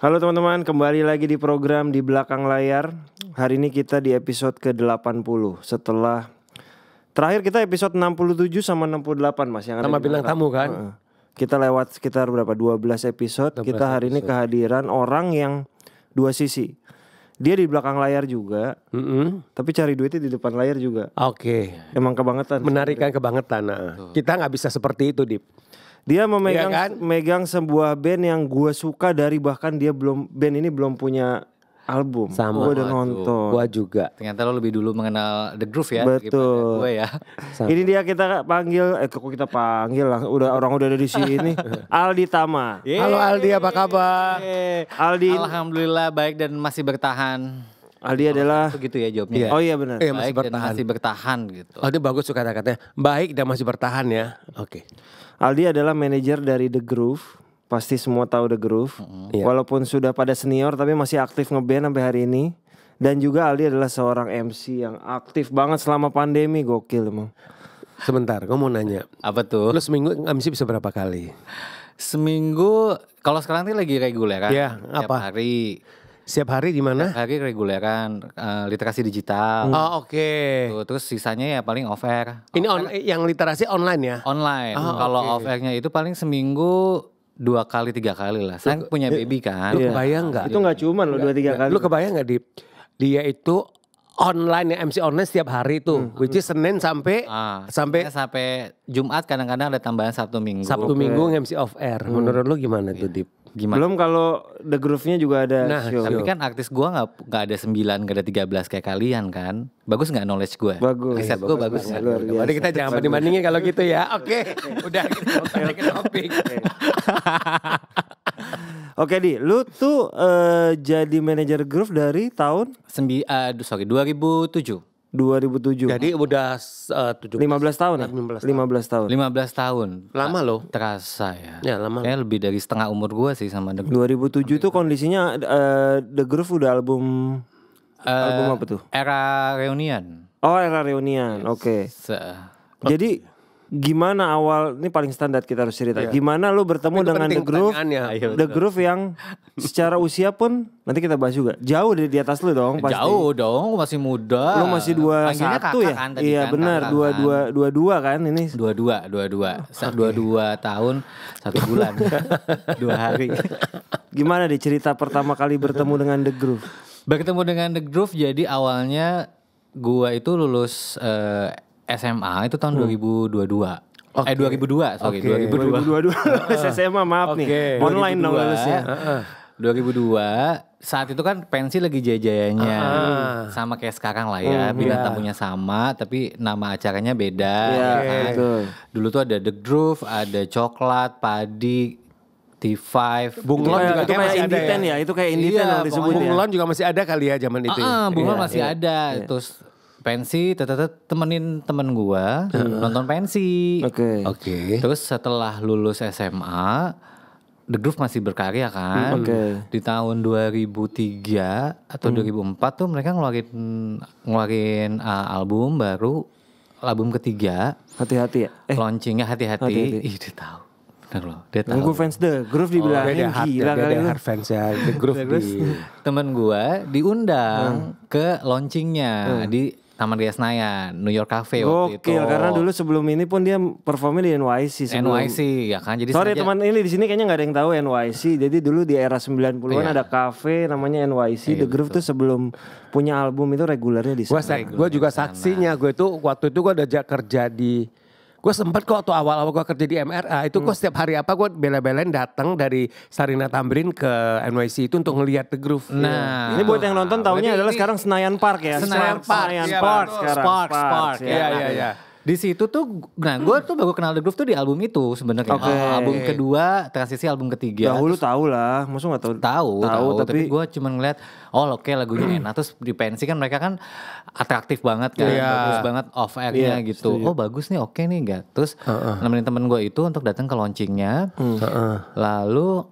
Halo teman-teman, kembali lagi di program Di Belakang Layar. Hari ini kita di episode ke-80. Setelah terakhir kita episode 67 sama 68 Mas yang ada sama bintang tamu kan. Kita lewat sekitar berapa 12 episode. 12 Kita hari ini kehadiran orang yang dua sisi. Dia di belakang layar juga, tapi cari duitnya di depan layar juga. Oke. Emang kebangetan. Menarikan kebangetan. Kita nggak bisa seperti itu, Dip. Dia memegang Iya kan? megang sebuah band yang gue suka dari bahkan dia band ini belum punya album. Sama. Gue udah nonton. Gua juga. Ternyata lo lebih dulu mengenal The Groove ya. Betul. Gue ya. Ini dia kita panggil, kok kita panggil lah, orang udah ada di sini. Aldi Tama. Halo Aldi, apa kabar? Aldi, Alhamdulillah baik dan masih bertahan. Aldi adalah, Begitu ya jawabnya. oh iya benar. Iya, masih Baik dan bertahan. masih bertahan gitu. Oh, itu bagus tuh kata-katanya. Baik dan masih bertahan ya. Oke. Aldi adalah manajer dari The Groove. Pasti semua tahu The Groove. Iya. Walaupun sudah pada senior tapi masih aktif ngeband sampai hari ini. Dan juga Aldi adalah seorang MC yang aktif banget selama pandemi, gokil emang. Sebentar, gue mau nanya. Apa tuh? Lu seminggu MC bisa berapa kali? Seminggu kalau sekarang ini lagi reguleran. Iya, Tiap apa? hari. Setiap hari di mana? Hari reguleran literasi digital. Oh, oke. Tuh, terus sisanya ya paling off air. Ini yang literasi online ya? Online. Oh, Kalau oke. off airnya itu paling seminggu 2 kali 3 kali lah. Saya punya baby kan. Lu kebayang nggak? Itu gak cuman loh 2-3 kali. Lu kebayang nggak, Dip? Dia itu online ya, MC online setiap hari tuh. Which is Senin sampai Sampai Jumat, kadang-kadang ada tambahan Sabtu Minggu. Sabtu Minggu MC off air. Menurut lu gimana tuh, Dip? Gimana? Belum kalau The Groove-nya juga ada Nah, show. Tapi kan artis gua nggak ada 9, nggak ada 13 kayak kalian kan. Bagus nggak knowledge gue? Bagus. Riset gue bagus nggak? Luar biasa. Mari kita jangan banding-bandingin kalau gitu ya. Oke. Udah kita balik ke topik. Oke Di, lu tuh jadi manajer Groove dari tahun 2007. 2007. Jadi udah 17 15 tahun ya? 15 15 tahun. 15 tahun. Lama loh. Terasa ya. Ya, lama. Kayaknya lebih dari setengah umur gue sih sama The 2007 tuh kondisinya The Groove udah album apa tuh? Era Reunion. Oh, era Reunion. Oke. Jadi gimana awal, ini paling standar kita harus cerita. Gimana lu bertemu Itu dengan penting The Groove? pertanyaannya. The Groove yang secara usia pun nanti kita bahas juga. Jauh di atas lu dong pasti. Jauh dong, masih muda. Lu masih Panggilnya 21 kakak ya? kan tadi Iya kan, benar, kakak kan. 22 kan ini. 22 tahun 1 bulan 2 hari. Gimana deh cerita pertama kali bertemu dengan The Groove? Bertemu dengan The Groove, jadi awalnya gua itu lulus SMA itu tahun 2022. 2002, sorry, 2002. 2022 SMA maaf nih. Online dong lulusnya. 2002 saat itu kan pensi lagi jaya-jayanya, sama kayak sekarang lah ya, bintang tamunya sama tapi nama acaranya beda. Iya, ya kan? betul. Dulu tuh ada The Groove, ada Coklat, Padi, T5, Bunglon juga Itu kayak masih ada Inditen ya? Itu kayak Inditen Iya, yang disebut ya. Bunglon juga masih ada kali ya zaman itu. Bunglon masih ada. Terus pensi, temenin temen gua nonton pensi. Oke. Terus setelah lulus SMA, The Groove masih berkarya kan. Di tahun 2003 atau 2004 tuh mereka ngeluarin album baru, album ketiga. Hati-hati ya. Launchingnya hati-hati. Ih, dia tahu. Bener loh, dia tahu. Gue fans The Groove dibilangin gila kali lu. Hard fans ya, The Groove di. Temen gua diundang ke launchingnya di Taman Ria Senayan, New York Cafe waktu itu. Gokil, karena dulu sebelum ini pun dia performnya di NYC sebelum. NYC ya kan. Jadi Sorry sengaja- teman ini di sini kayaknya nggak ada yang tahu NYC. Jadi dulu di era 90-an ada cafe namanya NYC. The Groove tuh sebelum punya album itu regulernya di sana. Gue juga saksinya. Gue tuh waktu itu gue udah kerja di. Gue sempat kok waktu awal-awal gue kerja di MRA itu gue setiap hari apa gue bela-belain datang dari Sarina Tamrin ke NYC itu untuk ngelihat The Groove. Nah, Ini buat yang nonton taunya adalah sekarang Senayan Park ya. Senayan Park. Senayan Iya, Park betul. sekarang. Sparks, ya. Iya. Di situ tuh, nah gue tuh baru kenal The Groove tuh di album itu sebenarnya. Album kedua, transisi album ketiga. Dahulu tahu lah, maksud nggak tahu? Tahu, tapi gue cuma ngeliat, oh oke lagunya enak. Terus di pensi kan mereka kan atraktif banget kan, bagus banget off airnya gitu. Oh bagus nih, oke nih enggak. Terus nemenin temen gue itu untuk datang ke launchingnya. Lalu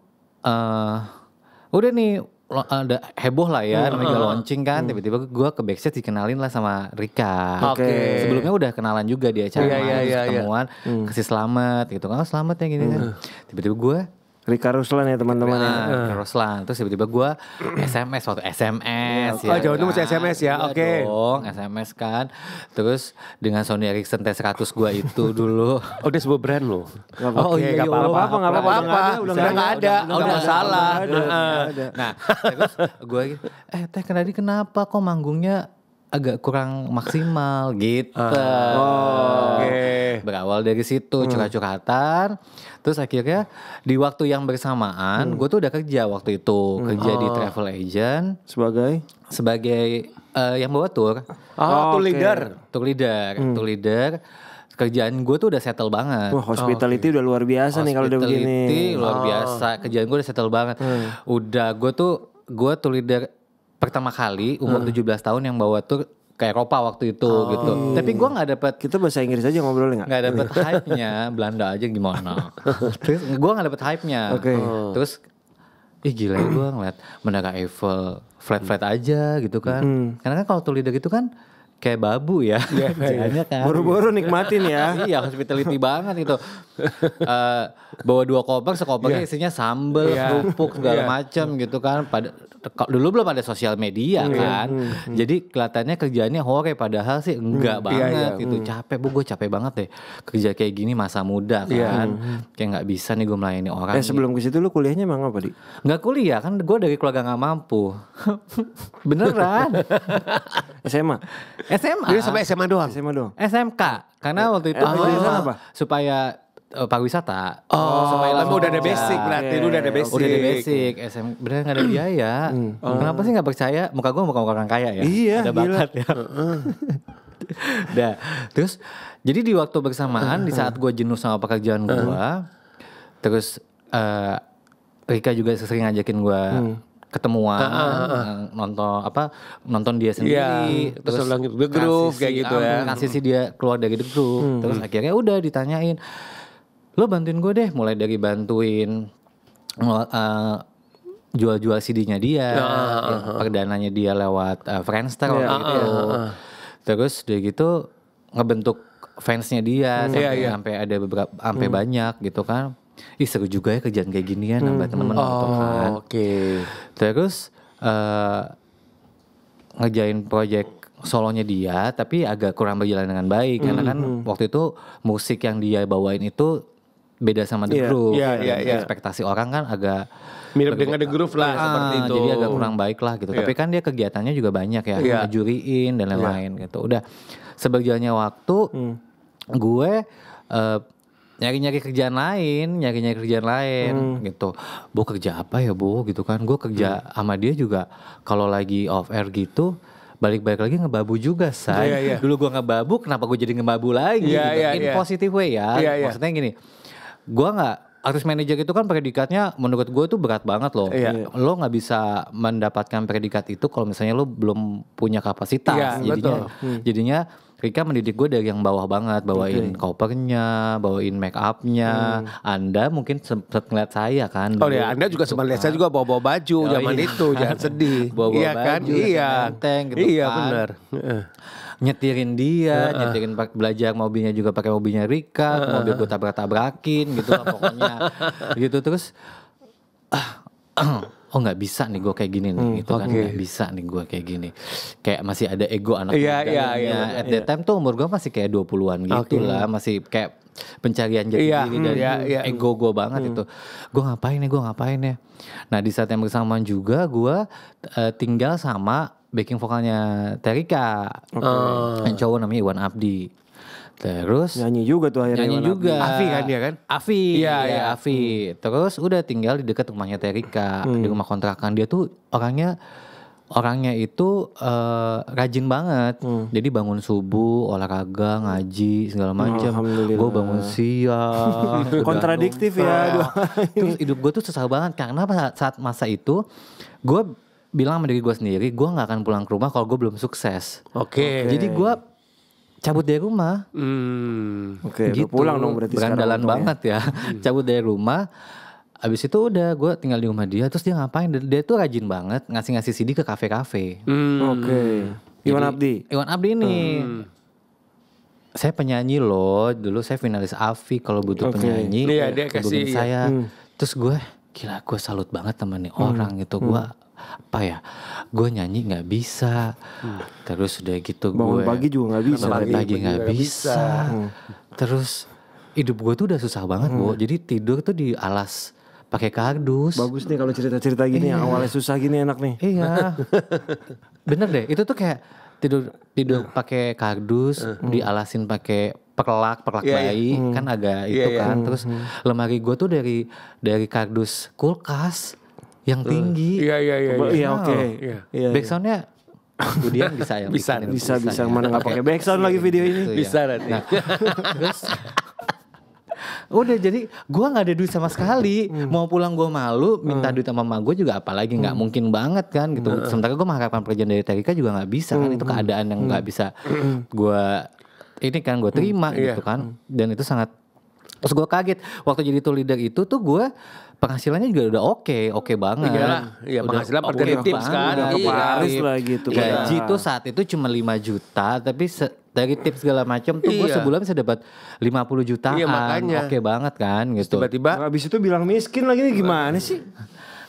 udah nih ada heboh lah ya, namanya launching kan. Tiba-tiba gue ke backstage dikenalin lah sama Rika. Sebelumnya udah kenalan juga di acara, terus ketemuan, kasih selamat gitu kan. Oh, selamat ya gini kan. Tiba-tiba gue Rika Ruslan ya teman-teman ya. Rika Ruslan. Terus tiba-tiba gue SMS waktu SMS Oh jauh itu masih SMS ya, Iya oke. dong, SMS kan. Terus dengan Sony Ericsson T100 gue itu dulu. Oh dia sebuah brand loh. Oh iya, nggak apa-apa. nggak apa-apa. Udah nggak ada. Udah salah. Nah, terus gue Teh Kendari kenapa kok manggungnya agak kurang maksimal gitu. Oke. Berawal dari situ curhat-curhatan. Terus akhirnya di waktu yang bersamaan gue tuh udah kerja waktu itu. Kerja di travel agent. Sebagai yang bawa tour. Tour leader. Tour leader. Kerjaan gue tuh udah settle banget. Wah, hospitality udah luar biasa nih kalau udah begini. Hospitality luar biasa. Kerjaan gue udah settle banget. Udah gue tour leader pertama kali umur 17 tahun yang bawa tour ke Eropa waktu itu gitu. Tapi gue nggak dapet. Kita bahasa Inggris aja ngobrolnya nggak? Nggak dapet hype-nya. Belanda aja gimana. Terus gue nggak dapet hype-nya. Terus gila ya gue ngeliat Menara Eiffel flat aja gitu kan. Karena kan kalau tour leader gitu kan kayak babu ya. Kerjaannya kan. Buru-buru nikmatin ya. Iya, hospitality banget gitu. Bawa 2 koper, sekopernya isinya sambel, kerupuk segala macam gitu kan. Dulu belum ada sosial media kan. Jadi kelihatannya kerjaannya hore, padahal sih enggak banget gitu. Capek, gue capek banget deh. Kerja kayak gini masa muda kan. Kayak nggak bisa nih gue melayani orang. Sebelum ke situ lu kuliahnya emang apa, Di? Nggak kuliah kan, gue dari keluarga nggak mampu. Beneran. SMA? Dia sampai SMA doang. SMK. Karena waktu itu supaya pariwisata. Supaya udah ada basic berarti. Lu udah ada basic. Udah ada basic. Beneran gak ada biaya. Kenapa sih gak percaya? Muka gue muka orang kaya ya. Iya, ada bakat ya. Nah, terus jadi di waktu bersamaan di saat gue jenuh sama pekerjaan gue, terus Rika juga sering ngajakin gue ketemuan, nonton dia sendiri, terus The Groove kayak gitu ya. Ngasih sih dia keluar dari The Groove. Terus akhirnya udah ditanyain, lo bantuin gue deh, mulai dari bantuin jual-jual CD-nya dia, perdananya dia lewat Friendster gitu. Terus dia gitu ngebentuk fansnya dia sampai ada beberapa sampai banyak gitu kan. Seru juga ya kerjaan kayak gini ya, nambah teman gitu kan. Terus ngerjain project solonya dia, tapi agak kurang berjalan dengan baik karena kan waktu itu musik yang dia bawain itu beda sama The Groove. Ekspektasi orang kan agak mirip dengan The Groove lah seperti itu. Jadi agak kurang baik lah gitu. Tapi kan dia kegiatannya juga banyak ya, ngejuriin dan lain-lain gitu. Udah seberjalannya waktu gue nyari-nyari kerjaan lain gitu. Bu kerja apa ya Bu gitu kan. Gue kerja sama dia juga kalau lagi off air gitu balik-balik lagi ngebabu juga say. Dulu gue ngebabu, kenapa gue jadi ngebabu lagi gitu. In positive way ya. Maksudnya gini, gue gak, artis manajer itu kan predikatnya menurut gue tuh berat banget loh. Lo gak bisa mendapatkan predikat itu kalau misalnya lo belum punya kapasitas. Jadinya Rika mendidik gue dari yang bawah banget, bawain kopernya, bawain make upnya. Anda mungkin sempat ngeliat saya kan. Oh ya, Anda juga sempat lihat saya juga bawa baju zaman itu, jangan sedih. Bawa baju, kan? Benteng, gitu kan. Benar. Nyetirin dia, belajar mobilnya juga pakai mobilnya Rika, mobil gue tabrak-tabrakin gitu lah pokoknya. Gitu terus nggak bisa nih gue kayak gini nih gitu kan, nggak bisa nih gue kayak gini, kayak masih ada ego anak muda. At that time tuh umur gue masih kayak 20-an gitu lah, masih kayak pencarian jati diri dari ego gue banget itu. Gue ngapain ya. Nah di saat yang bersamaan juga gue tinggal sama backing vokalnya Terika, yang cowok namanya Iwan Abdi. Terus nyanyi juga tuh akhirnya. Nyanyi juga. Afi kan dia kan? Afi. Iya, Afi. Terus udah tinggal di dekat rumahnya Terika, di rumah kontrakan. Dia tuh orangnya itu rajin banget. Jadi bangun subuh, olahraga, ngaji segala macam. Gue bangun siang. Kontradiktif ya. Terus hidup gue tuh susah banget karena saat masa itu gue bilang sama diri gue sendiri, gue nggak akan pulang ke rumah kalau gue belum sukses. Jadi gue cabut dari rumah. Gitu. Pulang dong berarti berandalan banget ya. Cabut dari rumah. Abis itu udah gue tinggal di rumah dia. Terus dia ngapain? Dia tuh rajin banget ngasih CD ke kafe-kafe. Iwan Abdi ini. Saya penyanyi loh. Dulu saya finalis Afi. Kalau butuh penyanyi dia kasih saya. Terus gue gila, gue salut banget sama nih orang gitu. Gue apa ya, gue nyanyi nggak bisa, terus udah gitu Bangun gue pagi juga nggak bisa. bangun pagi nggak bisa. Terus hidup gue tuh udah susah banget Bu, jadi tidur tuh di alas pakai kardus. Bagus nih kalau cerita-cerita gini yang awalnya susah gini enak nih. Iya, bener deh. Itu tuh kayak tidur pakai kardus, dialasin pakai perlak bayi, kan agak itu kan. Terus lemari gue tuh dari kardus kulkas yang tinggi. Iya. Oke. Backsoundnya Budian bisa ya? Bisa. Mana nggak pakai backsound lagi video ini? Bisa nanti. Nah, terus udah jadi gue nggak ada duit sama sekali. Mau pulang gue malu, minta duit sama mama gue juga apalagi nggak mungkin banget kan gitu. Sementara gue mengharapkan pekerjaan dari Terika juga nggak bisa kan, itu keadaan yang nggak bisa gue ini kan gue terima gitu kan. Dan itu sangat, terus gue kaget waktu jadi tour leader itu tuh gue penghasilannya juga udah oke banget. Iya, penghasilan per tips kan. Udah ke Paris lah gitu. Gaji tuh saat itu cuma 5 juta, tapi dari tips segala macam tuh gue sebulan bisa dapat 50 jutaan. Iya, makanya. Oke banget kan gitu. Tiba-tiba Habis itu bilang miskin lagi nih, gimana sih?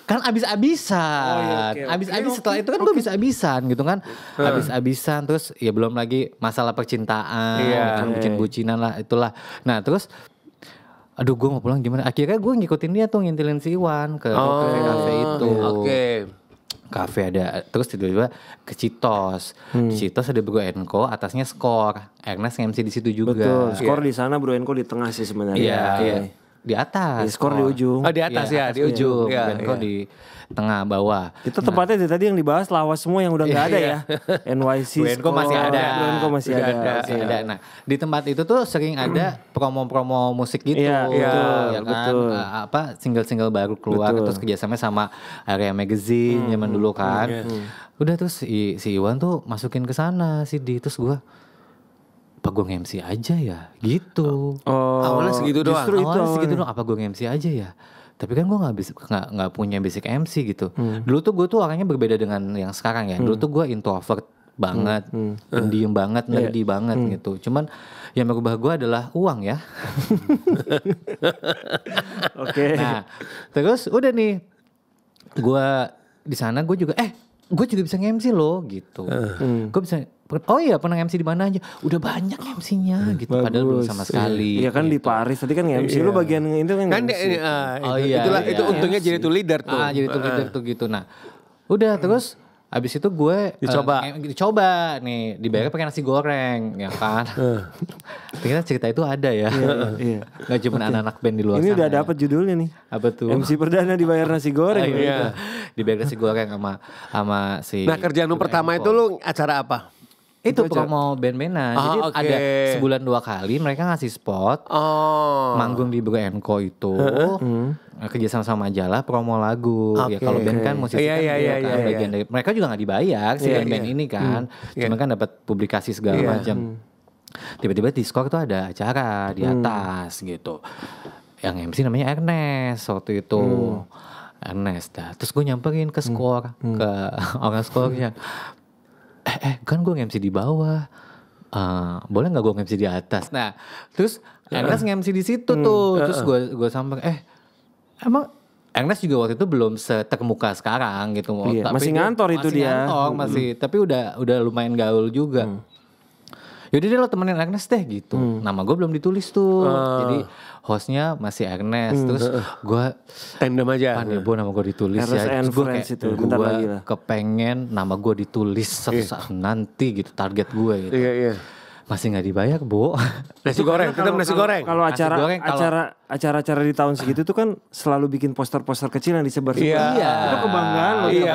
Kan abis-abisan. Abis-abis setelah itu kan gue abis-abisan gitu kan. Abis-abisan terus ya belum lagi masalah percintaan, bucin-bucinan lah itulah. Nah, terus aduh gue mau pulang gimana? Akhirnya gue ngikutin dia tuh, ngintilin si Iwan ke kafe itu. Kafe ada, terus tiba-tiba ke Citos. Di Citos ada Bro Enko, atasnya Skor. Ernest MC di situ juga. Betul. Skor di sana, Bro Enko di tengah sih sebenarnya. Iya. Di atas. Skor di ujung. di atas di ujung. Enko di tengah bawah. Kita tepatnya dari tadi yang dibahas lawas semua yang udah nggak ada ya. NYC, Enko masih ada. Enko masih ada. Nah, di tempat itu tuh sering ada promo-promo musik gitu. Iya, kan. Single-single baru keluar, terus kerjasama sama Area Magazine zaman dulu kan. Udah terus si Iwan tuh masukin ke sana CD, terus gue apa gue nge-MC aja ya gitu. Awalnya segitu doang. Awalnya segitu doang, apa gue nge-MC aja ya. Tapi kan gue nggak punya basic MC gitu. Dulu tuh gue tuh orangnya berbeda dengan yang sekarang ya. Dulu tuh gue introvert banget, pendiam banget, nerdy banget gitu. Cuman yang merubah gue adalah uang ya. Oke. Nah, terus udah nih, gue di sana gue juga bisa nge-MC loh gitu. Gue bisa. Oh iya, pernah MC di mana aja? Udah banyak MC-nya gitu. Padahal belum sama sekali. Iya kan gitu. di Paris tadi kan MC lu bagian itu kan. Itu untungnya jadi tour leader tuh. Jadi tour leader tuh gitu. Nah, udah terus abis itu gue dicoba nih, dibayar pakai nasi goreng ya kan. Ternyata cerita itu ada ya. Iya. Gak cuma anak-anak band di luar Ini sana. udah dapat judulnya nih. Apa tuh? MC perdana dibayar nasi goreng. Iya. Dibayar nasi goreng sama si. Nah, kerjaan lu pertama itu lu acara apa? Itu promo band-bandan. Jadi ada sebulan 2 kali mereka ngasih spot. Manggung di Bro Enko itu. Kerja sama majalah promo lagu. Ya kalau band kan musisi kan bagian dari. Mereka juga gak dibayar si band-band ini kan. Cuma kan dapat publikasi segala macam. Tiba-tiba di Skor tuh ada acara di atas gitu. Yang MC namanya Ernest waktu itu. Ernest dah. Terus gue nyamperin ke Skor. Ke orang Skornya. Kan gue nge-MC di bawah, boleh nggak gue nge-MC di atas? Nah, terus Ernest nge-MC di situ tuh, terus gue sampai, emang Ernest juga waktu itu belum seterkemuka sekarang gitu, Iya, tapi masih ngantor itu dia. Masih, tapi udah lumayan gaul juga. Yaudah deh lo temenin Ernest deh gitu. Nama gue belum ditulis tuh, jadi hostnya masih Ernest. Terus gue tandem aja. Bo nama gue ditulis Ernest ya. and Terus gue Friends kayak itu, bentar lagi lah. kepengen nama gue ditulis suatu saat nanti gitu, target gue gitu. Iya. Masih nggak dibayar, Bo. Nasi goreng, tetap nasi goreng. Kalau Nasi goreng, acara-acara di tahun segitu tuh kan selalu bikin poster-poster kecil yang disebar-sebar. Iya. Itu kebanggaan loh. Iya,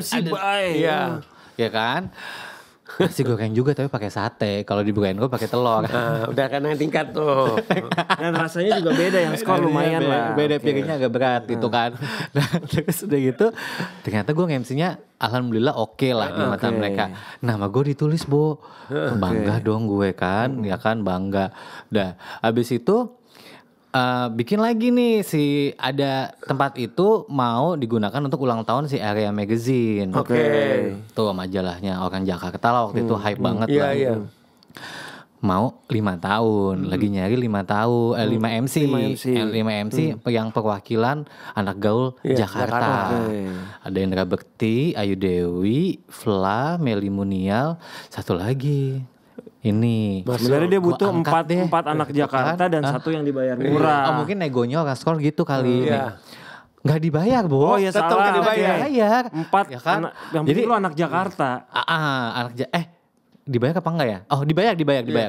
MC bye. Iya. Ya kan? Nasi goreng juga tapi pakai sate. Kalau di Bro Enko pakai telur. Udah kan naik tingkat tuh. Dan rasanya juga beda, yang Skor lumayan lah. Beda piringnya agak berat gitu kan. Nah, terus udah gitu ternyata gue nge-MC-nya alhamdulillah oke lah di mata mereka. Nama gue ditulis, Bo. Bangga dong gue kan. Ya kan, bangga. Dah habis itu bikin lagi nih ada tempat itu mau digunakan untuk ulang tahun si Area Magazine. Oke. Tuh majalahnya orang Jakarta lah waktu itu hype banget lah. Iya. mau 5 tahun, lagi nyari 5 tahun, 5 MC, 5 MC yang perwakilan anak gaul Jakarta. Ada Indra Bekti, Ayu Dewi, Vla, Meli Munial, satu lagi. Ini sebenarnya dia butuh 4 anak Jakarta dan satu yang dibayar murah. Oh, mungkin negonya orang skor gitu kali. Nggak dibayar, Bo. Oh ya salah. Nggak dibayar. 4 ya kan? Yang penting lu anak Jakarta. Dibayar apa enggak ya? Oh dibayar.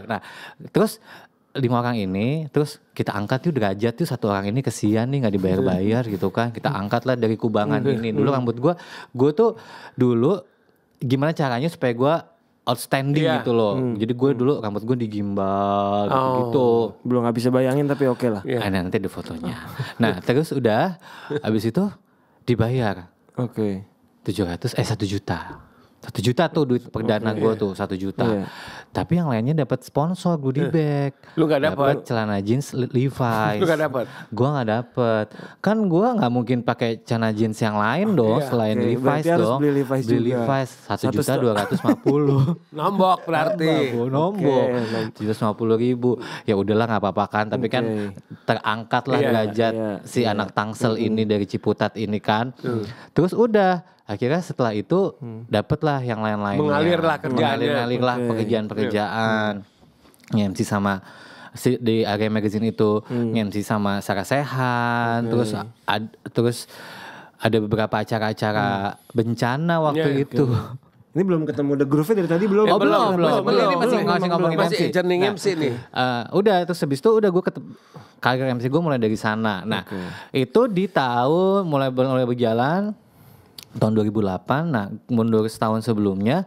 Nah terus 5 orang ini, terus kita angkat yuk derajat yuk, satu orang ini kesian nih nggak dibayar gitu kan. Kita angkat lah dari kubangan ini. Dulu rambut gue tuh dulu gimana caranya supaya gue outstanding gitu loh. Jadi gue dulu rambut gue digimbal gitu. Belum nggak bisa bayangin tapi oke lah. Nanti ada fotonya. Nah terus udah habis itu dibayar. 1 juta. 1 juta tuh duit perdana gue tuh 1 juta. Tapi yang lainnya dapat sponsor goodie bag. Lu gak dapet? Celana jeans Levi's. Lu gak dapet? Gue gak dapet. Kan gue gak mungkin pakai celana jeans yang lain dong selain Levi's dong. Beli Levi's 1 juta 250. Nombok berarti. Nombok 750.000. Ya udahlah gak apa-apa kan. Tapi kan terangkat lah derajat si anak Tangsel ini dari Ciputat ini kan. Terus udah. Akhirnya setelah itu dapatlah yang lain-lainnya. Mengalirlah kerjaannya. Mengalirlah pekerjaan-pekerjaan. MC sama di Area Magazine itu MC sama Sarah Sehan. Terus ada beberapa acara-acara bencana waktu itu. Ini belum ketemu The Groove dari tadi belum? Belum. Ini masih ngomongin MC. Masih Jerning MC nih. Udah terus habis itu udah gue karir MC gue mulai dari sana. Nah itu di tahun mulai berjalan tahun 2008. Nah mundur setahun sebelumnya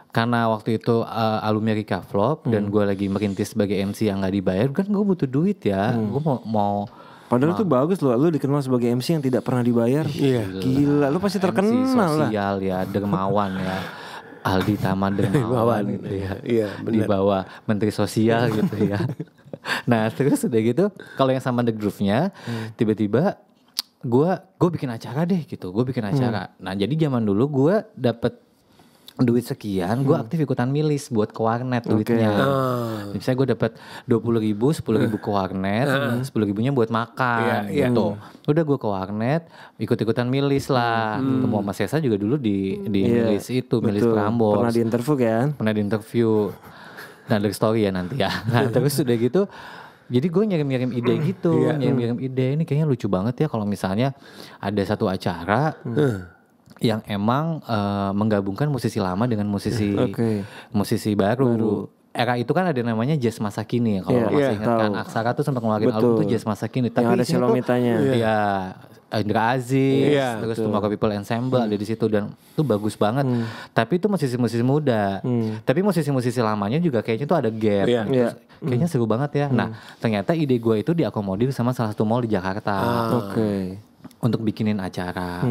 karena waktu itu alumni Rika Vlog dan gue lagi merintis sebagai MC yang gak dibayar, kan gue butuh duit ya. Gue mau padahal tuh bagus loh, lu dikenal sebagai MC yang tidak pernah dibayar. Gila, lu pasti terkenal MC lah. sosial ya, dermawan ya. Aldi Taman Dermawan gitu ya. Di bawah Menteri Sosial gitu ya. Nah terus udah gitu, kalau yang sama The Groove-nya tiba-tiba gue bikin acara deh gitu, gue bikin acara. Nah jadi zaman dulu gue dapet duit sekian, gue aktif ikutan milis buat ke warnet duitnya. Misalnya gue dapet 20.000, 10.000 ke warnet, 10.000-nya buat makan gitu. Udah gue ke warnet, ikut-ikutan milis lah. Ketemu sama Sesa juga dulu di milis itu, milis Prambors. Pernah diinterview kan? Pernah diinterview. Nah dari story ya nanti ya. Nah terus udah gitu. Jadi gue ngirim-ngirim ide gitu, ngirim-ngirim ide ini kayaknya lucu banget ya kalau misalnya ada satu acara yang emang menggabungkan musisi lama dengan musisi baru. Era itu kan ada namanya jazz masa kini ya, kalau masih ingat kan. Aksara tuh sempat ngeluarin album tuh jazz masa kini. Tapi yang ada Silomitanya. Iya, Indra Aziz, terus Tomorrow People Ensemble ada di situ dan itu bagus banget. Tapi itu musisi-musisi muda. Tapi musisi-musisi lamanya juga kayaknya tuh ada gap. Terus, kayaknya seru banget ya. Nah, ternyata ide gue itu diakomodir sama salah satu mall di Jakarta. Untuk bikinin acara.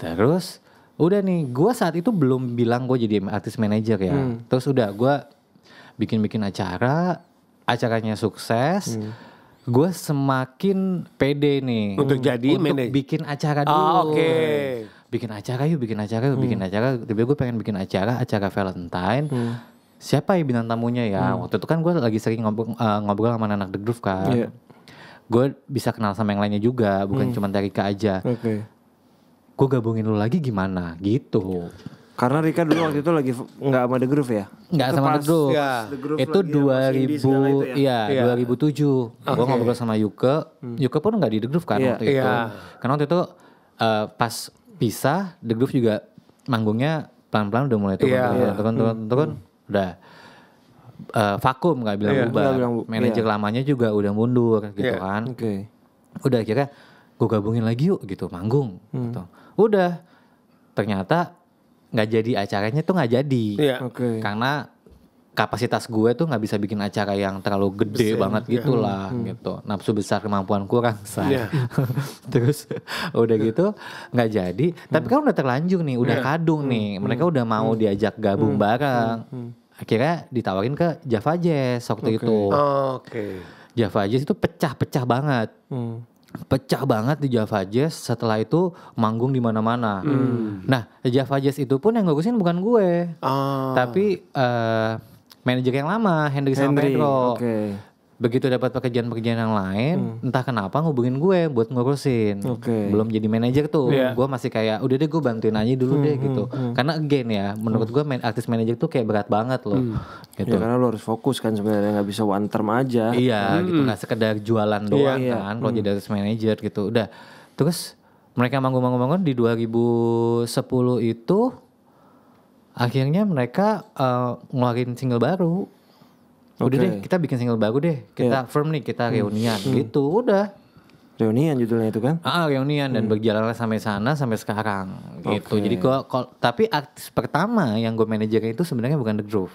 Terus udah nih, gue saat itu belum bilang gue jadi artist manager ya. Terus udah gue bikin acaranya sukses. Gue semakin pede nih untuk jadi untuk bikin acara dulu. Bikin acara yuk. Tiba-tiba gue pengen bikin acara Valentine. Siapa ya bintang tamunya ya? Waktu itu kan gue lagi sering ngobrol sama anak The Groove kan. Gue bisa kenal sama yang lainnya juga, bukan cuma Rika aja. Gue gabungin lu lagi gimana gitu. Karena Rika dulu waktu itu lagi nggak sama The Groove ya? Nggak sama The Groove. Itu 2000, 2007. Gue ngobrol sama Yuke. Yuke pun nggak di The Groove kan waktu itu. Karena waktu itu pas pisah, The Groove juga manggungnya pelan-pelan udah mulai turun. Udah vakum, nggak bilang bubar. Manajer lamanya juga udah mundur gitu kan. Udah akhirnya gue gabungin lagi yuk gitu, manggung. Gitu. Udah, ternyata nggak jadi, acaranya tuh nggak jadi karena kapasitas gue tuh nggak bisa bikin acara yang terlalu gede banget gitulah gitu, nafsu besar kemampuan kurang terus udah gitu nggak jadi. Tapi kan udah terlanjur nih, udah kadung nih, mereka udah mau diajak gabung bareng. Akhirnya ditawarin ke Java Jazz waktu itu. Java Jazz itu pecah banget. Pecah banget di Java Jazz. Setelah itu manggung di mana-mana. Nah, Java Jazz itu pun yang ngurusin bukan gue. Tapi manajer yang lama, Hendry sama Henry, Pedro. oke. Begitu dapat pekerjaan-pekerjaan yang lain, entah kenapa ngubungin gue buat ngurusin. Oke. Belum jadi manajer tuh, Iya. gue masih kayak udah deh gue bantuin aja dulu deh gitu. Karena again ya, menurut gue artis manajer tuh kayak berat banget loh, gitu. Ya karena lo harus fokus kan sebenarnya, nggak bisa one term aja. Iya gitu, nggak sekedar jualan doang kan, kalau jadi artis manajer gitu. Udah, terus mereka manggung-manggung di 2010 itu, akhirnya mereka ngeluarin single baru. Udah deh, kita bikin single baru deh. Kita firm nih, kita reunian gitu. Udah. Reunian judulnya itu kan? Reunian dan berjalan sampai sana sampai sekarang gitu. Jadi tapi artis pertama yang gue manajernya itu sebenarnya bukan The Groove.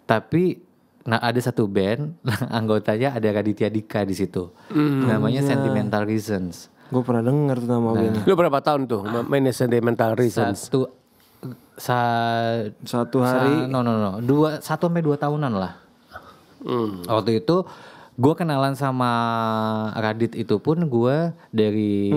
Tapi ada satu band anggotanya ada Raditya Dika di situ. Namanya Sentimental Reasons. Gue pernah dengar tuh nama bandnya. Lu berapa tahun tuh mainnya Sentimental Reasons? Satu hari. 1 sampai 2 tahunan lah. Waktu itu gue kenalan sama Radit itu pun gue dari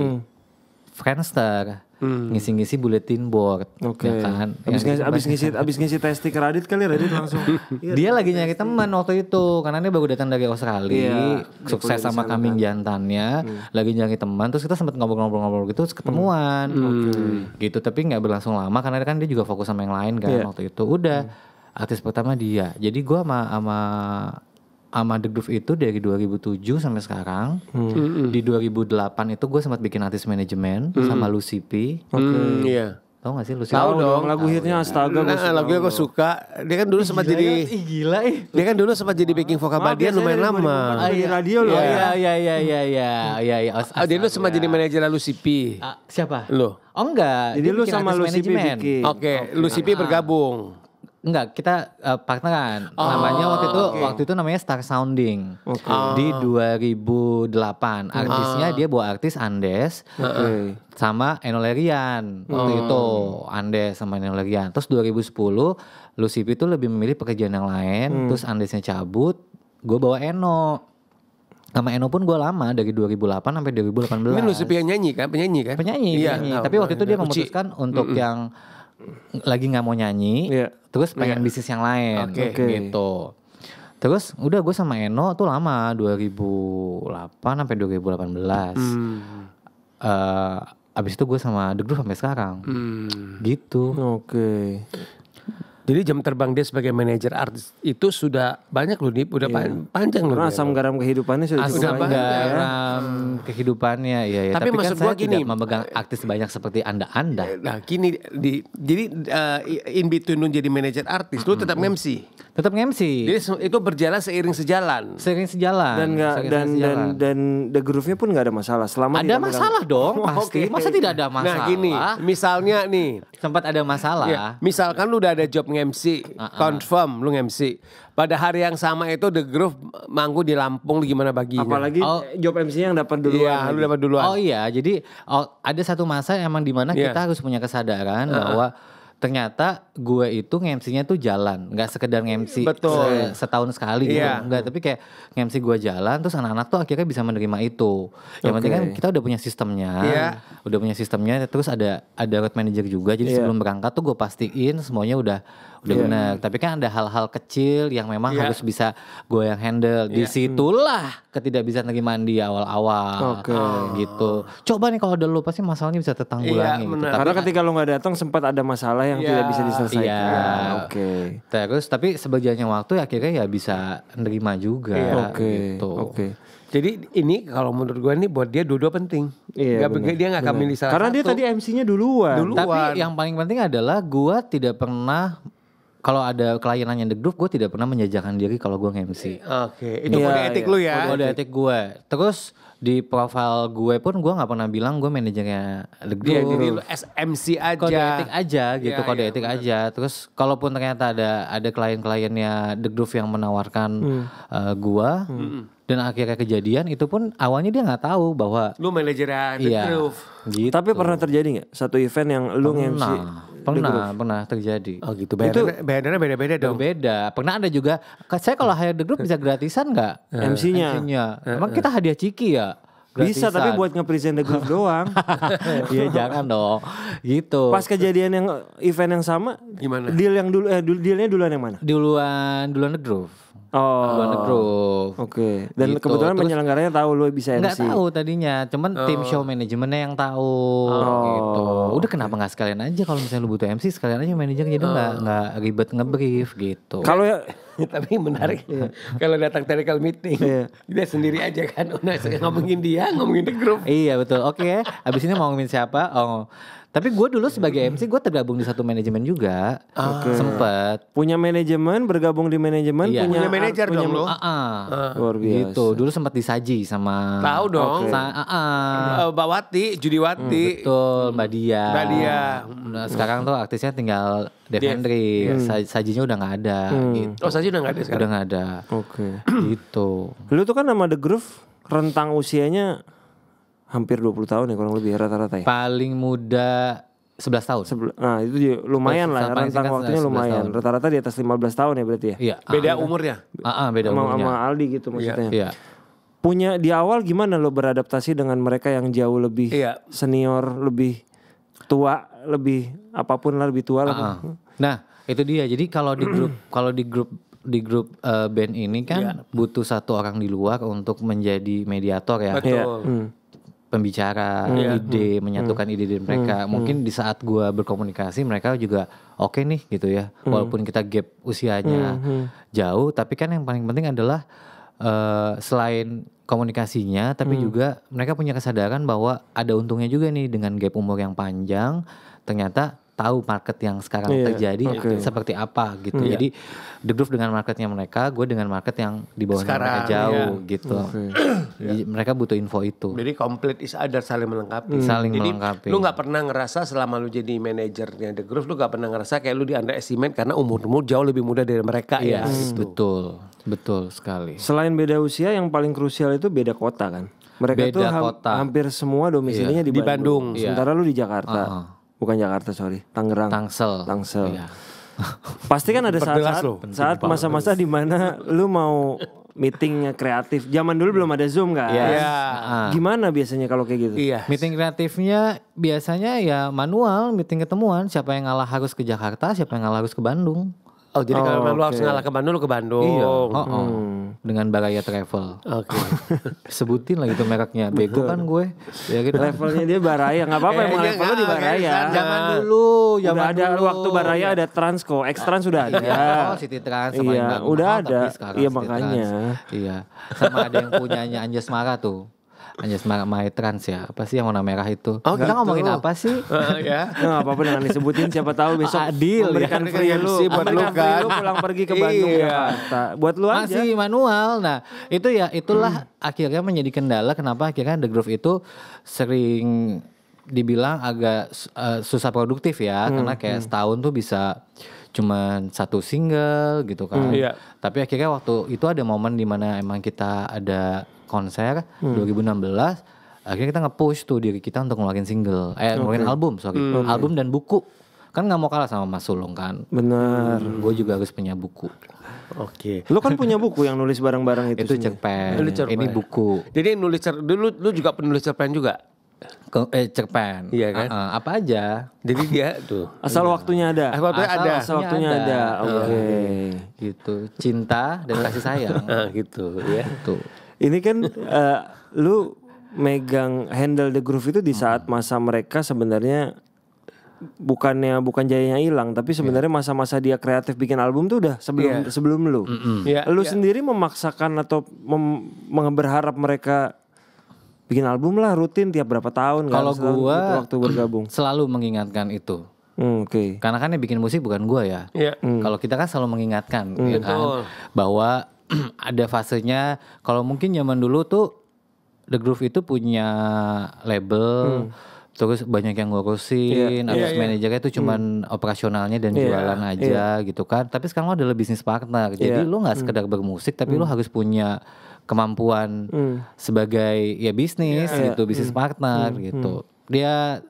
Friendster, ngisi-ngisi bulletin board, ya kan? Abis ngisi testing ke Radit kali, Radit langsung. Dia lagi nyari teman waktu itu, karena dia baru datang dari Australia, sukses sama kambing jantannya, lagi nyari teman. Terus kita sempat ngobrol-ngobrol gitu, terus ketemuan, gitu. Tapi nggak berlangsung lama karena kan dia juga fokus sama yang lain kan waktu itu. Udah. Artis pertama dia. Jadi gue sama The Groove itu dari 2007 sampai sekarang. Di 2008 itu gue sempat bikin artis manajemen sama Lucy P. Iya. Tahu gak sih Lucy? Tahu dong, lagu hitnya Astaga. Lagunya gue suka. Dia kan dulu sempat jadi gila. Dia kan dulu sempat jadi backing vokal Badian lumayan lama. Di radio loh. Iya. Dia dulu sempat jadi manajer Lucy P. Siapa? Lo. Oh enggak. Jadi dia lu bikin sama artis Lucy P manajemen. bikin. Oke, Lucy P bergabung. Enggak, kita partneran. Namanya waktu itu namanya Star Sounding. Di 2008. Artisnya dia bawa artis Andes sama Eno Lerian. Waktu itu Andes sama Eno Lerian. Terus 2010 Lucy P itu lebih memilih pekerjaan yang lain. Terus Andesnya cabut, gue bawa Eno. Sama Eno pun gue lama dari 2008 sampai 2018. Ini Lucy P yang nyanyi kan, penyanyi kan? Penyanyi. Tapi waktu itu dia memutuskan untuk yang lagi nggak mau nyanyi, terus pengen bisnis yang lain, gitu. Terus udah gue sama Eno tuh lama 2008 sampai 2018. Abis itu gue sama The Groove sampai sekarang, gitu. Oke. Jadi jam terbang dia sebagai manajer artis itu sudah banyak loh, Dip. Udah panjang loh. Karena asam garam kehidupannya sudah cukup banyak garam kehidupannya, iya. Tapi kan maksud saya gua gini, tidak memegang artis banyak seperti Anda. Nah gini, jadi in between lu jadi manajer artis, lu tetap MC. Tetap MC. Jadi itu berjalan seiring sejalan. Sering sejalan. Dan The Groove-nya pun nggak ada masalah. Selama ada masalah dong, pasti. Masa tidak ada masalah? Nah gini, misalnya nih. Sempat ada masalah. Ya, misalkan lu udah ada job nge-MC, confirm lu nge-MC. Pada hari yang sama itu The Groove manggung di Lampung, gimana baginya? Apalagi job MC yang dapat duluan. Iya, lu dapat duluan. Oh iya, jadi ada satu masa emang dimana kita harus punya kesadaran bahwa ternyata gue itu nge-MC-nya tuh jalan, nggak sekedar nge-MC setahun sekali gitu, nggak, tapi kayak nge-MC gue jalan, terus anak-anak tuh akhirnya bisa menerima itu. Yang penting kan kita udah punya sistemnya, terus ada road manager juga, jadi sebelum berangkat tuh gue pastiin semuanya udah benar. Tapi kan ada hal-hal kecil yang memang harus bisa gue yang handle. Disitulah ketidakbisaan penerimaan di awal-awal, gitu. Coba nih kalau udah lu pasti masalahnya bisa tertanggulangi. Gitu. Karena ketika lu nggak datang sempat ada masalah yang tidak bisa diselesaikan. Terus tapi seberjalannya waktu akhirnya ya bisa nerima juga. Gitu. Jadi ini kalau menurut gue nih buat dia dua-dua penting. Dia nggak akan milih salah karena satu. dia tadi MC-nya duluan. Tapi yang paling penting adalah gue tidak pernah, kalau ada klien nanya The Groove, gue tidak pernah menjajakan diri kalau gue nge-MC. Itu kode etik lu ya. Kode etik gue. Terus di profile gue pun gue nggak pernah bilang gue manajernya The Groove. Jadi lu SMC aja. Kode etik aja gitu, kode etik aja. Terus kalaupun ternyata ada klien-kliennya The Groove yang menawarkan gue, dan akhirnya kejadian itu pun awalnya dia nggak tahu bahwa lu manajernya The Groove. Gitu. Tapi pernah terjadi nggak satu event yang lu nge-MC? Pernah terjadi. Oh gitu. Bayarannya beda-beda dong. Beda. Pernah ada juga. Saya kalau hire The Groove bisa gratisan nggak? MC-nya. Emang kita hadiah ciki ya. Bisa gratisan. tapi buat nge-present The Groove doang. Iya jangan dong. Gitu. Pas kejadian yang event yang sama, Gimana? deal yang dulu dealnya duluan yang mana? Duluan The Groove. Oh. Duluan The Groove. Oke. Dan Gitu. kebetulan Terus penyelenggaranya tahu lu bisa nggak MC. tahu tadinya, cuman tim show manajemennya yang tahu gitu. Udah kenapa nggak sekalian aja kalau misalnya lu butuh MC sekalian aja manajer jadi nggak ribet nge-brief gitu. Kalau ya Tapi menarik kalau datang technical meeting dia sendiri aja kan ngomongin dia, ngomongin The Groove. Iya betul. Oke, abis ini mau ngomongin siapa? Oh, tapi gue dulu sebagai MC gue tergabung di satu manajemen juga. Sempet. punya manajemen, bergabung di manajemen, Iya. Punya manajer dong lo. luar biasa. Gitu. Dulu sempat disaji sama. Tahu dong. Mbak Wati, Judiwati. Betul, Mbak Dia. Mbak Dia. Nah, sekarang tuh artisnya tinggal Dev Hendrik. Sajinya udah nggak ada. Gitu. Oh saja udah nggak ada sekarang. Udah nggak ada. Oke. Gitu. Lu tuh kan sama The Groove rentang usianya hampir 20 tahun ya kurang lebih rata-rata ya. Paling muda 11 tahun. Nah itu juga lumayan lah, Paling rentang singkat waktunya 11 lumayan. tahun. Rata-rata di atas 15 tahun ya berarti ya. Iya. Beda umurnya. Beda umurnya. Sama Aldi gitu maksudnya. Iya. Punya di awal gimana lo beradaptasi dengan mereka yang jauh lebih senior, lebih tua, lebih apapun lah, lebih tua lah. Nah, itu dia. Jadi kalau di grup band ini kan butuh satu orang di luar untuk menjadi mediator ya. Betul. Pembicara, ide, menyatukan ide-ide mereka. Mungkin di saat gua berkomunikasi mereka juga oke nih gitu ya. Walaupun kita gap usianya jauh, tapi kan yang paling penting adalah selain komunikasinya, tapi juga mereka punya kesadaran bahwa ada untungnya juga nih dengan gap umur yang panjang. Ternyata tahu market yang sekarang terjadi seperti apa gitu. Jadi The Groove dengan marketnya mereka, gue dengan market yang di bawahnya mereka jauh gitu. Jadi mereka butuh info itu. Jadi complete is other, saling melengkapi. Saling Jadi melengkapi. lu nggak pernah ngerasa selama lu jadi manajernya The Groove, lu nggak pernah ngerasa kayak lu di underestimate karena umurmu jauh lebih muda dari mereka ya. Betul sekali. Selain beda usia, yang paling krusial itu beda kota kan. Mereka tuh hampir semua domisilinya di Bandung. Sementara lu di Jakarta. Bukan Jakarta, sorry, Tangerang. Tangsel. Iya. Pasti kan ada saat masa-masa di mana lu mau meeting kreatif. Zaman dulu belum ada Zoom kan. Gimana biasanya kalau kayak gitu? Meeting kreatifnya biasanya ya manual, meeting ketemuan. Siapa yang ngalah harus ke Jakarta, siapa yang ngalah harus ke Bandung. Oh jadi kalau lu harus ngalah ke Bandung, lu ke Bandung. Iya. Dengan Baraya Travel. Sebutin lah gitu mereknya. Bego kan gue. Ya gitu. Levelnya dia Baraya, nggak apa-apa emang levelnya di Baraya. Zaman dulu, udah ada waktu Baraya ada Transco, X-Trans sudah ada. City Trans iya, udah ada. Iya makanya. Iya. Sama ada yang punyanya Anjas Mara tuh. Anjas Mara My Trans ya. Apa sih yang warna merah itu? Kita ngomongin apa sih? Nah, apa-apa jangan disebutin, siapa tahu besok Adil memberikan free lu, buat lu kan. pulang pergi ke Bandung Jakarta. Buat lu aja. Masih manual. Nah, itu ya itulah akhirnya menjadi kendala kenapa akhirnya The Groove itu sering dibilang agak susah produktif ya, karena kayak setahun tuh bisa cuman satu single gitu kan. Tapi akhirnya waktu itu ada momen dimana emang kita ada konser 2016, akhirnya kita nge-push tuh diri kita untuk ngeluarin single, ngeluarin album, album dan buku. Kan nggak mau kalah sama Mas Sulung kan. Bener. Gue juga harus punya buku. Lu kan punya buku yang nulis barang-barang itu. Itu cerpen. Ini buku. Jadi nulis dulu lu juga penulis cerpen juga? Cerpen. Iya kan? Apa aja. Jadi dia tuh. Asal waktunya ada. Asal waktunya ada. Oke. Gitu. Cinta dan kasih sayang. Gitu ya. Tuh. Ini kan lu megang handle The Groove itu di saat masa mereka sebenarnya bukan jayanya hilang, tapi sebenarnya masa-masa dia kreatif bikin album tuh udah sebelum lu. Lu sendiri memaksakan atau berharap mereka bikin album lah rutin tiap berapa tahun? Kalau gua gitu, waktu bergabung selalu mengingatkan itu. Karena kan yang bikin musik bukan gua ya. Kalau kita kan selalu mengingatkan ya kan, bahwa ada fasenya. Kalau mungkin zaman dulu tuh The Groove itu punya label, terus banyak yang ngurusin, habis manajernya itu cuman operasionalnya dan jualan aja gitu kan. Tapi sekarang lo adalah bisnis partner, jadi lo nggak sekedar bermusik, tapi lo harus punya kemampuan sebagai ya bisnis gitu, bisnis partner gitu. Dia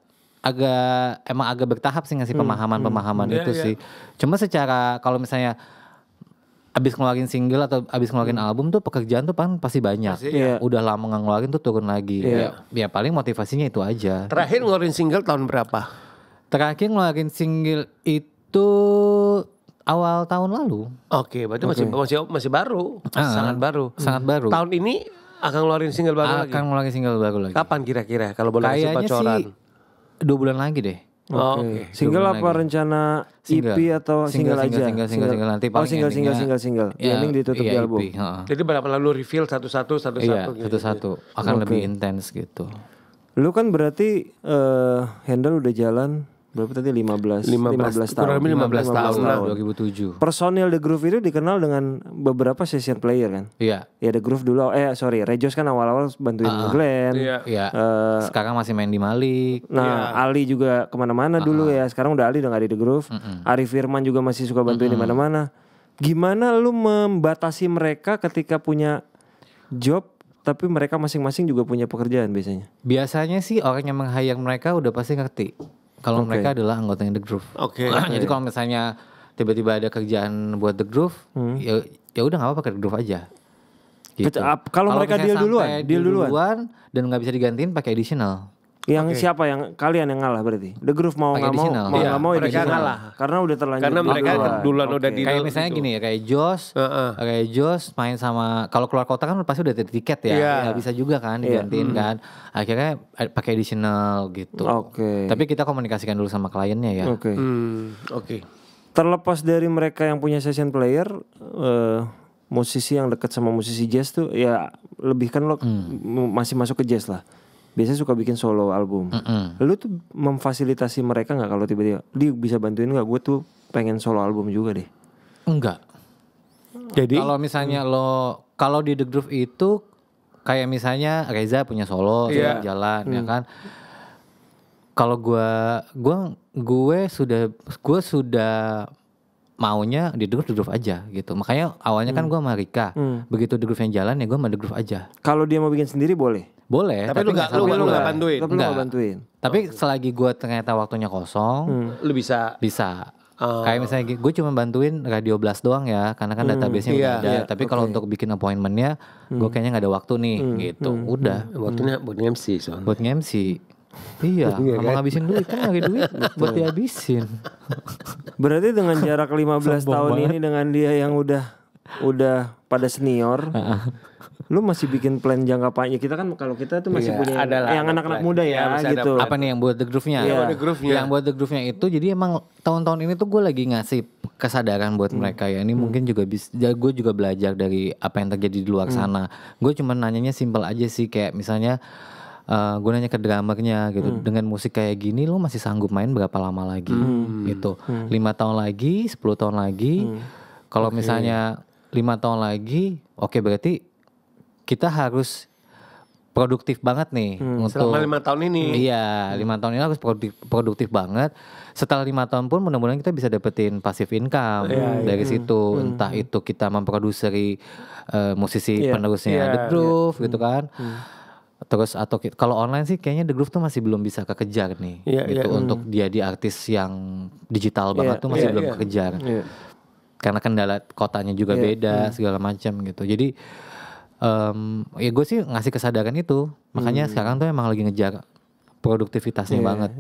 emang agak bertahap sih ngasih pemahaman itu sih. Cuma secara kalau misalnya abis ngeluarin single atau abis ngeluarin album tuh pekerjaan tuh pasti banyak. Iya. Udah lama nggak ngeluarin tuh turun lagi. Ya paling motivasinya itu aja. Terakhir ngeluarin single tahun berapa? Terakhir ngeluarin single itu awal tahun lalu. Oke, berarti masih baru, sangat baru. Sangat baru. Tahun ini akan ngeluarin single baru lagi. Akan ngeluarin single baru lagi. Kapan kira-kira kalau boleh kasih Kayaknya bocoran? sih 2 bulan lagi deh. Oke. Single Dua bulan apa lagi. rencana Single. EP atau single aja? Single nanti Oh, paling single. Ya, Ending ditutup di iya, album. EP, heeh. Jadi berapa lalu reveal satu-satu Iya, gitu. satu-satu akan lebih intens gitu. Lu kan berarti handle udah jalan berapa tadi 15 tahun. kurang lebih 15 tahun lah. 2007. Personil The Groove itu dikenal dengan beberapa session player kan? Iya. Ya The Groove dulu, Rejos kan awal-awal bantuin Glenn. Iya. Sekarang masih main di Malik. Nah, Ali juga kemana-mana dulu ya. Sekarang udah Ali udah gak di The Groove. Arif Firman juga masih suka bantuin di mana-mana. Gimana lu membatasi mereka ketika punya job, tapi mereka masing-masing juga punya pekerjaan biasanya? Biasanya sih orang yang meng-hire mereka udah pasti ngerti kalau mereka adalah anggotanya The Groove. Oke. Jadi kalau misalnya tiba-tiba ada kerjaan buat The Groove, ya udah nggak apa-apa pakai The Groove aja. Gitu. Kalau mereka misalnya deal sampai duluan. dan nggak bisa digantiin pakai additional. Yang siapa yang kalian yang ngalah berarti? The Groove mau Pakai nggak mau, additional. mau Iya, nggak mau mereka additional. ngalah. Karena udah terlanjur. Karena mereka duluan udah di Kayak misalnya gini ya, kayak Jos main sama, kalau keluar kota kan pasti udah ada tiket ya, Iya. ya bisa juga kan digantiin kan. Akhirnya pakai additional gitu. Oke. Tapi kita komunikasikan dulu sama kliennya ya. Oke. Oke. Terlepas dari mereka yang punya session player, musisi yang dekat sama musisi jazz tuh ya lebih kan lo masih masuk ke jazz lah. Biasanya suka bikin solo album. Lu tuh memfasilitasi mereka nggak kalau tiba-tiba dia bisa bantuin nggak? Gue tuh pengen solo album juga deh. Enggak. Jadi Kalau misalnya kalau di The Groove itu kayak misalnya Reza punya solo jalan ya kan. Kalau gue sudah maunya di The Groove aja gitu. Makanya awalnya kan gue sama Rika. Begitu The Groove yang jalan ya gue sama The Groove aja. Kalau dia mau bikin sendiri boleh. Boleh, tapi lu nggak bantuin. Tapi lu nggak bantuin. Tapi selagi gue ternyata waktunya kosong, Lu bisa. Kayak misalnya gue cuma bantuin Radio Blast doang ya, karena kan database-nya udah ada. Tapi kalau untuk bikin appointment-nya, gue kayaknya nggak ada waktu nih, gitu. Udah. Waktunya buat MC soalnya. Buat MC. Iya, sama ngabisin duit kan lagi duit buat dihabisin. Berarti dengan jarak 15 tahun ini dengan dia yang udah pada senior, lu masih bikin plan jangka panjang. Kita kan kalau kita tuh masih punya yang anak-anak muda ya gitu. Apa nih yang buat The Groove-nya? Yang buat The Groove-nya itu jadi emang tahun-tahun ini tuh gue lagi ngasih kesadaran buat mereka ya. Ini mungkin juga gue juga belajar dari apa yang terjadi di luar sana. Gue cuma nanyanya simpel aja sih, kayak misalnya gue nanya ke drummernya gitu, dengan musik kayak gini lu masih sanggup main berapa lama lagi gitu. 5 tahun lagi, 10 tahun lagi. Kalau misalnya 5 tahun lagi, oke, berarti kita harus produktif banget nih untuk selama 5 tahun ini. Iya, 5 tahun ini harus produktif banget. Setelah 5 tahun pun mudah-mudahan kita bisa dapetin passive income dari situ. Entah itu kita memproduseri musisi penerusnya The Groove gitu kan. Terus atau kalau online sih kayaknya The Groove tuh masih belum bisa kekejar nih gitu. Untuk dia di artis yang digital banget tuh masih belum kekejar. Karena kendala kotanya juga beda segala macam gitu. Jadi ya gue sih ngasih kesadaran itu. Makanya sekarang tuh emang lagi ngejar produktivitasnya banget.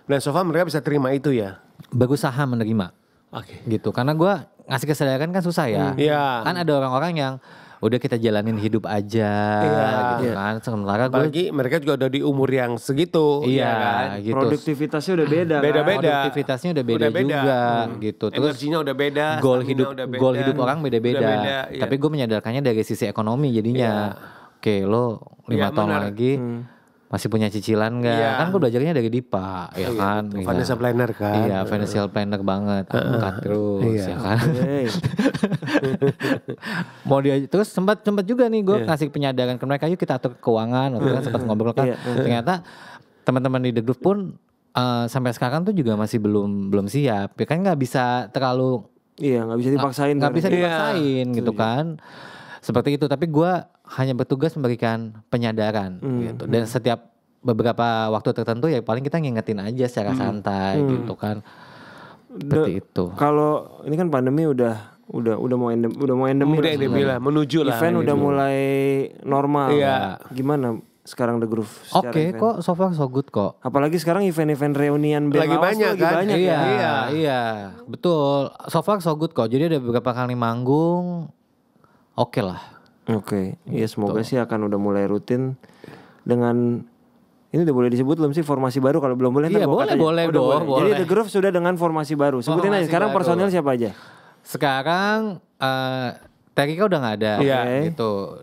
Dan so far mereka bisa terima itu ya. Berusaha menerima. Oke. Gitu. Karena gue ngasih kesadaran kan susah ya. Kan ada orang-orang yang udah kita jalanin hidup aja gitu kan. Sementara apalagi mereka juga udah di umur yang segitu. Iya gitu. Produktivitasnya udah beda. Produktivitasnya udah beda juga gitu. Terus energinya udah beda. Goal hidup orang beda-beda. Tapi gue menyadarkannya dari sisi ekonomi jadinya. Oke, lo 5 tahun lagi masih punya cicilan gak? Kan gue belajarnya dari Dipa ya kan. Financial planner kan. Iya, financial planner banget. Angkat terus ya kan. Mau dia terus sempat juga nih gue kasih penyadaran ke mereka, yuk kita atur keuangan. Waktu kan sempat ngobrol kan. Ternyata teman-teman di The Groove pun sampai sekarang tuh juga masih belum siap. Ya kan nggak bisa terlalu nggak bisa dipaksain. Nggak bisa dipaksain gitu kan. Seperti itu, tapi gue hanya bertugas memberikan penyadaran gitu. Dan setiap beberapa waktu tertentu ya paling kita ngingetin aja secara santai gitu kan. Seperti itu. Kalau ini kan pandemi udah udah mau endemi Udah endemi lah, menuju lah. event udah mulai normal. Iya. Gimana sekarang The Groove secara Oke event? kok, so far so good kok. Apalagi sekarang event-event reunian band Lagi lawas tuh banyak lagi kan? banyak ya. Iya, betul. So far so good kok. Jadi ada beberapa kali manggung, oke lah. Oke, ya semoga sih akan udah mulai rutin dengan ini udah boleh disebut belum sih formasi baru, kalau belum boleh ntar Iya, gua cut aja. boleh Oh, udah dong, Jadi boleh. The Groove sudah dengan formasi baru. Sebutin aja Formasi sekarang baru. personil siapa aja? Sekarang Terika udah nggak ada, Iya. gitu.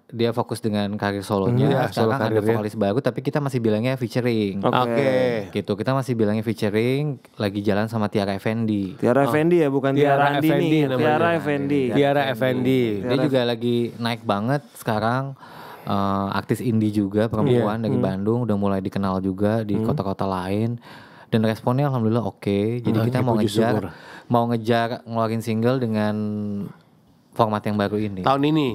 Dia fokus dengan karir solonya. Iya, solo Sekarang ada karirnya. vokalis baru, tapi kita masih bilangnya featuring. Oke. Gitu, kita masih bilangnya featuring. Lagi jalan sama Tiara Effendi. Tiara Effendi ya, bukan Tiara Tiara Andi Effendi nih. namanya. Tiara Effendi. Tiara Effendi. Dia juga lagi naik banget sekarang. Artis indie juga perempuan dari Bandung, udah mulai dikenal juga di kota-kota lain. Dan responnya alhamdulillah oke. Jadi kita mau puji syukur. ngejar ngeluarin single dengan format yang baru ini. Tahun ini.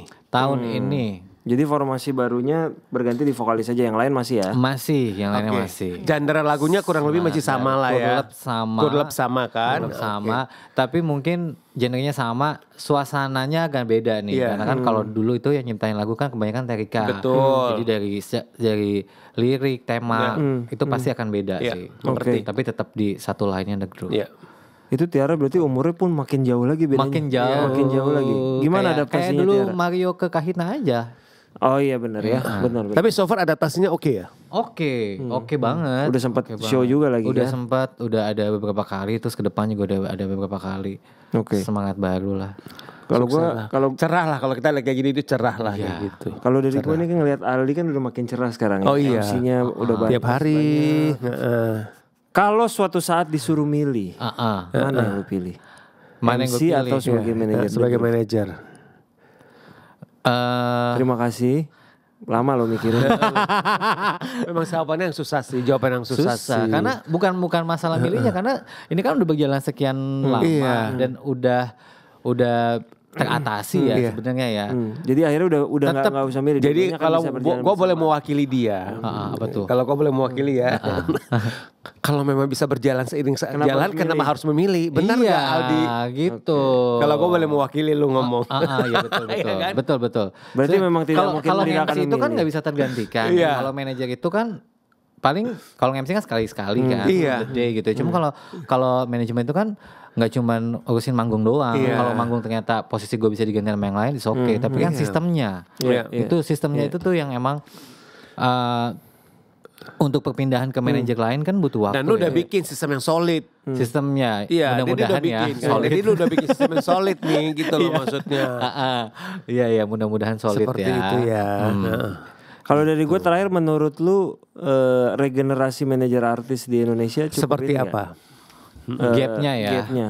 ini Jadi formasi barunya berganti di vokalis aja, yang lain masih ya. masih, yang lainnya masih. Genre lagunya kurang lebih masih sama lah ya. Kurlep sama kan. Kurlep sama, tapi mungkin genrenya sama, suasananya agak beda nih. Iya. Karena kan kalau dulu itu yang nyiptain lagu kan kebanyakan Terika. Betul. Jadi dari lirik, tema itu pasti akan beda Iya, sih. mengerti. Tapi tetap di satu line-nya The Groove. Iya. Itu Tiara berarti umurnya pun makin jauh lagi bedanya. Makin jauh. Makin jauh lagi. Gimana Kayak adaptasinya dulu Tiara? Mario ke Kahitna aja. Oh iya benar ya, benar. Tapi so far adaptasinya oke ya. Oke banget. Udah sempat Oke show banget. juga lagi Udah kan? sempat, udah ada beberapa kali, terus ke depan juga ada beberapa kali. Oke. Semangat baru lah. Kalau gua Cerah lah kalau kita kayak gini itu cerah lah Iya. kayak gitu. kalau dari gua nih kan ngeliat Aldi kan udah makin cerah sekarang ya. Oh iya. MC-nya udah banyak. Tiap hari. Heeh. Kalau suatu saat disuruh milih, mana yang lu pilih? Mana yang gue MC pilih? atau sebagai manajer? Sebagai manajer. Terima kasih. Lama lo mikirin. Memang jawabannya yang susah sih, jawaban yang susah, sih. Karena bukan masalah milihnya, karena ini kan udah berjalan sekian lama Iya. dan udah teratasi ya sebenarnya ya. Jadi akhirnya udah nggak usah milih. Jadi Dua-duanya kan kalau bisa berjalan gue boleh bersama. mewakili dia, Apa tuh? kalau gue boleh mewakili ya, kalau memang bisa berjalan seiring jalan, kenapa harus memilih? Benar nggak Iya, Aldi? gitu. Kalau gue boleh mewakili lu ngomong. Iya betul. Betul. Berarti memang tidak mungkin kalau tidak akan MC itu kan memilih. nggak bisa tergantikan. Iya. Kalau manajer itu kan paling kalau MC kan sekali-sekali kan, Iya. the day gitu. Cuma kalau manajemen itu kan nggak cuman urusin manggung doang. Iya. Kalau manggung ternyata posisi gue bisa diganti sama yang lain, oke. Tapi kan sistemnya, Iya. itu sistemnya itu tuh yang emang untuk perpindahan ke manajer lain kan butuh waktu. Dan lu udah ya. bikin sistem yang solid. Sistemnya, Iya, mudah-mudahan dia ya. udah bikin. Jadi lu udah bikin sistem yang solid nih, gitu loh maksudnya. Iya, mudah-mudahan solid Seperti ya. itu ya. Kalau dari gue terakhir, menurut lu regenerasi manajer artis di Indonesia cukup Seperti ini apa? nggak? Gapnya ya. Gapnya.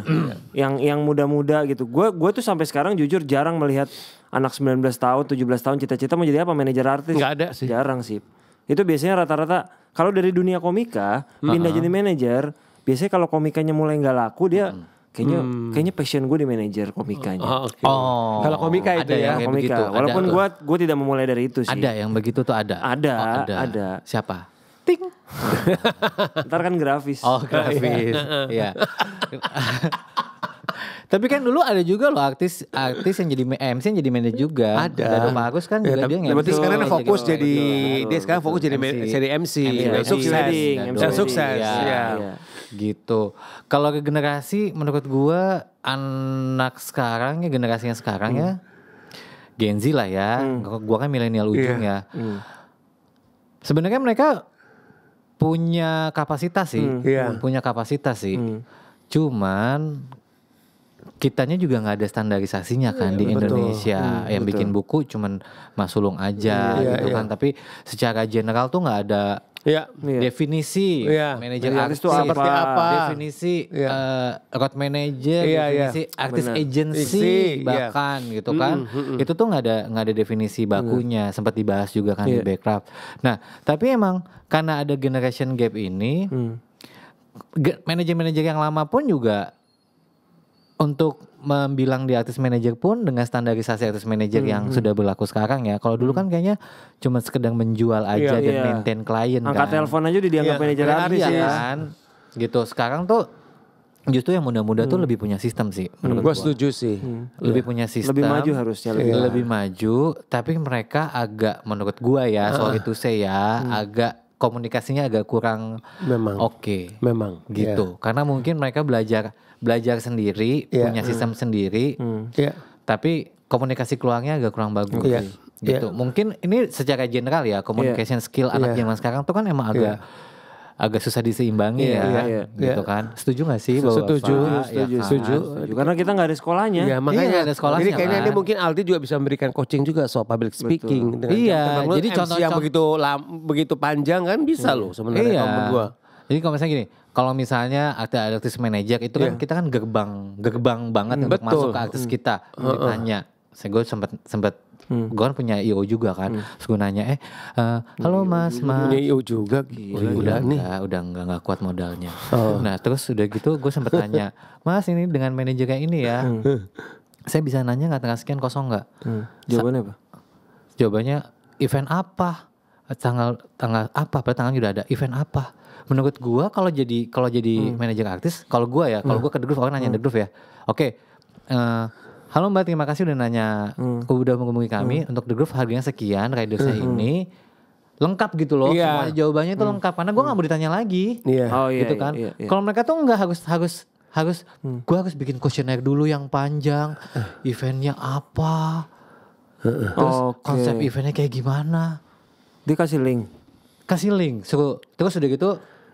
yang muda-muda gitu. Gue tuh sampai sekarang jujur jarang melihat anak 19 tahun, 17 tahun cita-cita mau jadi apa, manajer artis. Nggak ada sih. Jarang sih. Itu biasanya rata-rata kalau dari dunia komika pindah jadi manajer, biasanya kalau komikanya mulai nggak laku dia kayaknya passion gue di manajer komikanya. Oh, oke. Oh, Kalau komika ada itu ya. yang kayak Komika. begitu, ada Walaupun tuh. gue tidak memulai dari itu sih. Ada yang begitu tuh ada. Ada, Oh, ada. Siapa? Ting. Ntar kan grafis. Oh, grafis. Iya. Tapi kan dulu ada juga loh artis yang jadi MC yang jadi manajer juga. Ada. Pak Agus kan Ya, juga tapi dia berarti nge-MC. sekarang Betul, fokus betul, jadi betul. dia sekarang fokus jadi jadi MC, dan MC sukses. wedding, Dan MC sukses. Iya. Ya. Gitu. Kalau ke generasi menurut gua anak sekarang ya, generasinya sekarang ya Gen Z lah ya. Gua kan milenial ujung ya. Sebenarnya mereka punya kapasitas sih. Iya. Punya kapasitas sih. Cuman kitanya juga nggak ada standarisasinya kan di Indonesia. Yang bikin buku cuman Mas Sulung aja gitu kan. Tapi secara general tuh nggak ada Iya. definisi Iya. manajer Manajer artis itu seperti apa? definisi Iya. road manager, Iya, definisi iya. artis Benar. agency Iya. bahkan gitu kan. Itu tuh nggak ada definisi bakunya, sempat dibahas juga kan di Backcraft. Nah, tapi emang karena ada generation gap ini, manajer-manajer yang lama pun juga untuk membilang di artis manajer pun dengan standarisasi artis manajer yang sudah berlaku sekarang ya. Kalau dulu kan kayaknya cuma sekedar menjual aja dan Iya. maintain klien Angkat kan. telepon aja udah dianggap Iya, manajer artis Iya ya. kan. Gitu. Sekarang tuh Justru yang muda-muda tuh lebih punya sistem sih menurut Gue gua. setuju sih. Lebih punya sistem. Lebih maju harusnya, Lebih maju, tapi mereka agak menurut gua ya, sorry to say ya, agak komunikasinya agak kurang Memang. oke. Memang. Gitu. Karena mungkin mereka belajar sendiri, punya sistem sendiri. Iya. Tapi komunikasi keluarnya agak kurang bagus. Iya. Gitu. Mungkin ini secara general ya, communication skill anak zaman sekarang tuh kan emang agak susah diseimbangi gitu kan. Setuju gak sih? Setuju. Setuju. Karena kita nggak ada sekolahnya. Ya, makanya Iya, ada sekolahnya jadi kayaknya kan. ini mungkin Aldi juga bisa memberikan coaching juga soal public speaking. Dengan Iya, jam terbang. jadi MC contoh- yang begitu panjang kan bisa loh sebenarnya kalau menurut gua. Jadi kalau misalnya gini, kalau misalnya ada artis manajer itu kan kita kan gerbang banget untuk Betul. masuk ke artis kita. Ditanya, gue sempet gue kan punya IO juga kan, terus gue nanya, halo mas, Punya IO juga gila nih. udah nggak kuat modalnya. Nah terus udah gitu gue sempet tanya, mas ini dengan manajer kayak ini ya, saya bisa nanya nggak tengah sekian kosong nggak? Jawabannya apa? Jawabannya event apa, tanggal apa, pada tanggalnya udah ada event apa. Menurut gua kalau jadi manajer artis, kalau gua kalau gua ke The Groove, orang nanya The Groove ya. Oke, halo Mbak, terima kasih udah nanya, udah menghubungi kami untuk The Groove harganya sekian, ridersnya ini lengkap gitu loh. Iya. Semuanya jawabannya itu lengkap karena gua nggak mau ditanya lagi. Iya. Oh iya. Gitu kan. Iya. Kalau mereka tuh nggak harus gua harus bikin kuesioner dulu yang panjang, eventnya apa, terus konsep eventnya kayak gimana. Dia kasih link. Kasih link, terus udah gitu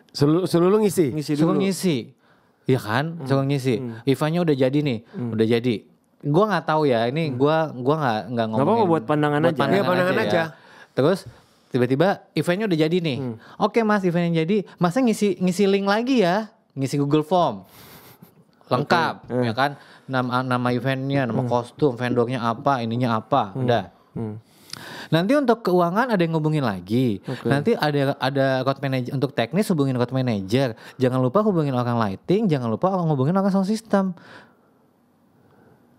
Seluruh ngisi. suruh ngisi, iya kan, suruh ngisi. Eventnya udah jadi nih, udah jadi. Gua nggak tahu ya, ini gua nggak ngomongin. Nggak apa-apa, buat pandangan aja. Iya, pandangan aja. Terus tiba-tiba eventnya udah jadi nih. Oke mas, eventnya jadi, masa ngisi link lagi ya, ngisi Google Form, lengkap, ya kan, nama eventnya, nama kostum, vendornya apa, ininya apa, udah. Nanti untuk keuangan ada yang ngubungin lagi. Nanti ada road manager untuk teknis, hubungin road manager. Jangan lupa hubungin orang lighting, jangan lupa hubungin orang sound system.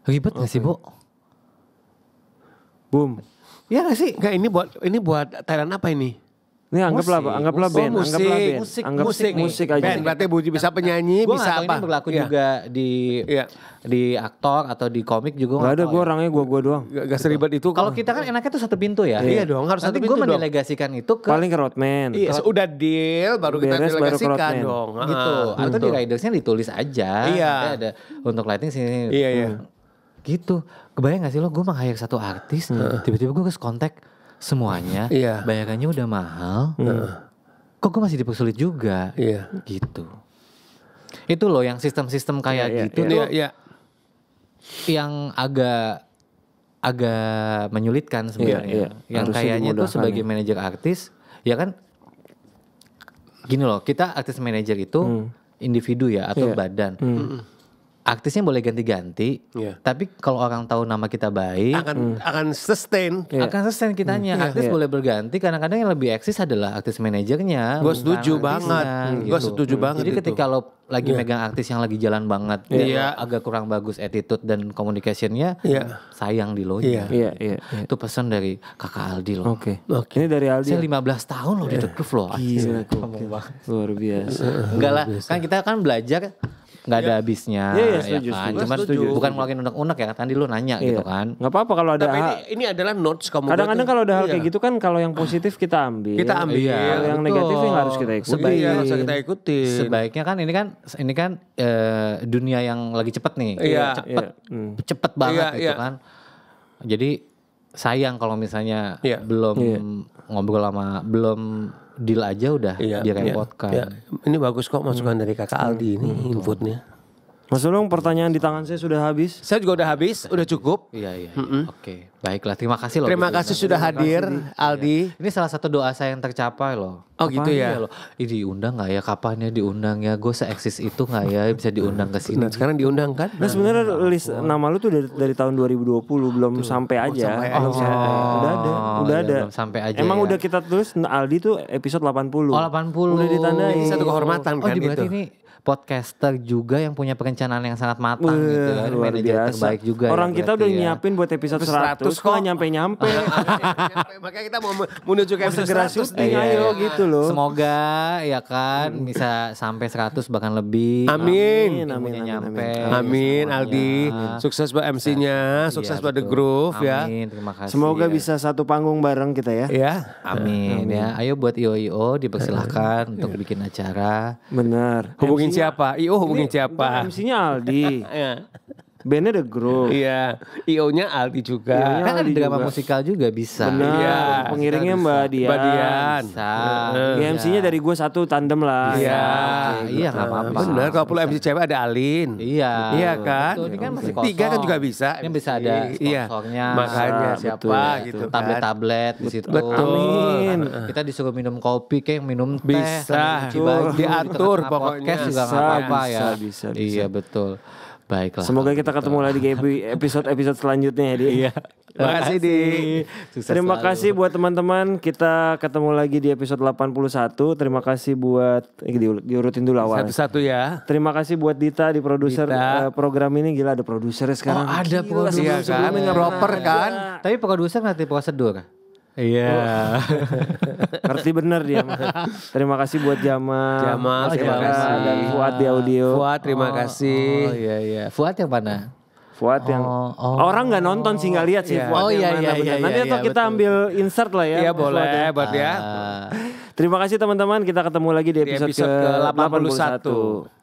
Ribet gak sih, Bu? Boom. Iya gak sih? Enggak, ini buat Thailand apa ini? Ini anggaplah band, anggaplah band. Anggap musik aja. Band berarti bisa penyanyi, Gue bisa gak tahu apa? ini berlaku Iya. juga di aktor atau di komik juga. Gak ada, tahu gue ya. orangnya gue doang. Gak seribet itu. Kalau kita kan enaknya tuh satu pintu ya. Iya dong, harus Nanti satu gue pintu dong. mendelegasikan itu ke Paling ke roadman. Iya, udah deal baru kita Beres, baru ke delegasikan roadman. dong. gitu. Atau di ridersnya ditulis aja. Iya. Nanti ada untuk lighting sini. Iya. Gitu. Kebayang gak sih lo gue meng-hire satu artis, tiba-tiba gue harus kontak semuanya, Iya. bayarannya udah mahal. Kok gue masih dipersulit juga. Iya. Gitu. Itu loh yang sistem-sistem kayak gitu tuh Iya. yang agak menyulitkan sebenarnya. Iya. Yang Harusnya kayaknya tuh dimudahkan sebagai ya. manajer artis, ya kan gini loh, kita artis manajer itu individu ya atau Iya. badan. Artisnya boleh ganti-ganti, Iya. tapi kalau orang tahu nama kita baik, Akan sustain. akan sustain kitanya. Artis boleh berganti, kadang-kadang yang lebih eksis adalah artis manajernya. Gue bukan setuju artisnya, banget. gitu. Gue setuju banget. Jadi ketika lo lagi megang artis yang lagi jalan banget, Iya. agak kurang bagus attitude dan communicationnya, Iya. sayang di lo. Iya. Iya. Itu pesan dari kakak Aldi loh. Oke. Ini dari Aldi. Saya 15 tahun loh di The Groove loh. Gila, luar biasa. Enggak lah, kan kita kan belajar nggak ada habisnya, Iya, ya setuju, kan. setuju. Cuman Setuju. bukan ngeluarin unek-unek ya. Tadi lu nanya gitu kan. Nggak apa-apa kalau ada. Tapi ini adalah notes kamu. Kadang-kadang kalau ada hal Iya. kayak gitu kan, kalau yang positif kita ambil. Kita ambil. Iya, Kalau yang betul. negatif yang harus kita ikuti. Sebaiknya Iya, harus kita ikutin. Sebaiknya kan ini kan dunia yang lagi cepet nih. Iya. Cepet banget Iya, gitu iya. kan. Jadi sayang kalau misalnya Iya. belum ngobrol sama belum deal aja udah direpotkan. Iya. Ini bagus kok masukan dari kakak Aldi ini inputnya. Mas Ulung, pertanyaan di tangan saya sudah habis. Saya juga udah habis, udah cukup. Iya. Oke, baiklah. Terima kasih loh. Terima kasih sudah hadir, Aldi. Ini salah satu doa saya yang tercapai loh. Oh gitu ya. Iya loh. Ih, diundang nggak ya? Kapan ya diundang ya? Gue se-eksis itu nggak ya bisa diundang ke sini? Nah sekarang diundang kan? Nah sebenarnya list nama lu tuh dari tahun 2020 belum sampai aja. Udah ada. Belum sampai aja. Emang ya. udah kita tulis Aldi tuh episode 80. Oh 80. Udah ditandai. Ini satu kehormatan Oh kan berarti itu. ini podcaster juga yang punya perencanaan yang sangat matang gitu kan. Luar Manajer biasa. terbaik juga. Orang ya, kita udah berarti ya. nyiapin buat episode 100 kok nggak nyampe-nyampe. Makanya kita mau menuju ke episode Segera 100 syuting nih. ayo gitu loh. Semoga ya kan bisa sampai 100 bahkan lebih. Amin. Ilmunya nyampe. Amin semuanya. Aldi. Sukses buat MC-nya, sukses buat The betul. Groove ya. Amin, terima kasih. Semoga ya. bisa satu panggung bareng kita ya. Ya. Amin, ya. Ayo buat IO dipersilahkan untuk bikin acara. Benar. Hubungin MC-nya siapa? IO hubungin siapa? MC-nya Aldi. Ya. Bandnya The Groove. Iya, IO-nya Aldi juga. IO-nya Kan ada Aldi drama juga. musikal juga bisa. Benar. Iya, Pengiringnya bisa. Mbak Dian. Mbak Dian. Bisa. Ya, MC-nya dari gue satu tandem lah. Iya. Ya, Iya nggak apa-apa. Bener, kalau perlu MC cewek ada Alin. Iya. Iya kan? Betul, ini kan masih kosong. Tiga kan juga bisa. Ini bisa ada Iya. sponsornya. Makanya Bisa, siapa betul. gitu kan. Tablet-tablet di situ. Betul. Amin. Kita disuruh minum kopi, kayak minum teh, Bisa. sambil cuci baju, Diatur di tengah-tengah pokoknya. podcast juga nggak Bisa, apa-apa ya. bisa. Iya betul. Baiklah. Semoga kita ketemu lagi di episode selanjutnya ya Di. Iya. Terima kasih Di. Sukses Terima selalu. kasih buat teman-teman. Kita ketemu lagi di episode 81. Terima kasih buat diurutin dulu awal. Satu-satu ya. Terima kasih buat Dita di produser Dita. Program ini. Gila ada produsernya sekarang. Oh, ada Gila, produser. Iya kan? sebelum-sebelumnya nggak Proper pernah kan? ada. Tapi produser ngerti prosedur. Iya. Ngerti bener dia mah. Terima kasih buat Jamal. Jamal, terima Eka, kasih. Dan Fuad di audio. Fuad, terima kasih. Oh iya. Fuad yang mana? Fuad yang orang nggak nonton sih nggak lihat sih Iya. Fuad Oh, yang iya, mana iya, bener. iya, Nanti iya, atau kita betul. ambil insert lah ya. Iya Fuad boleh ya. buat dia. Terima kasih teman-teman. Kita ketemu lagi di Di episode episode ke ke-81. 81.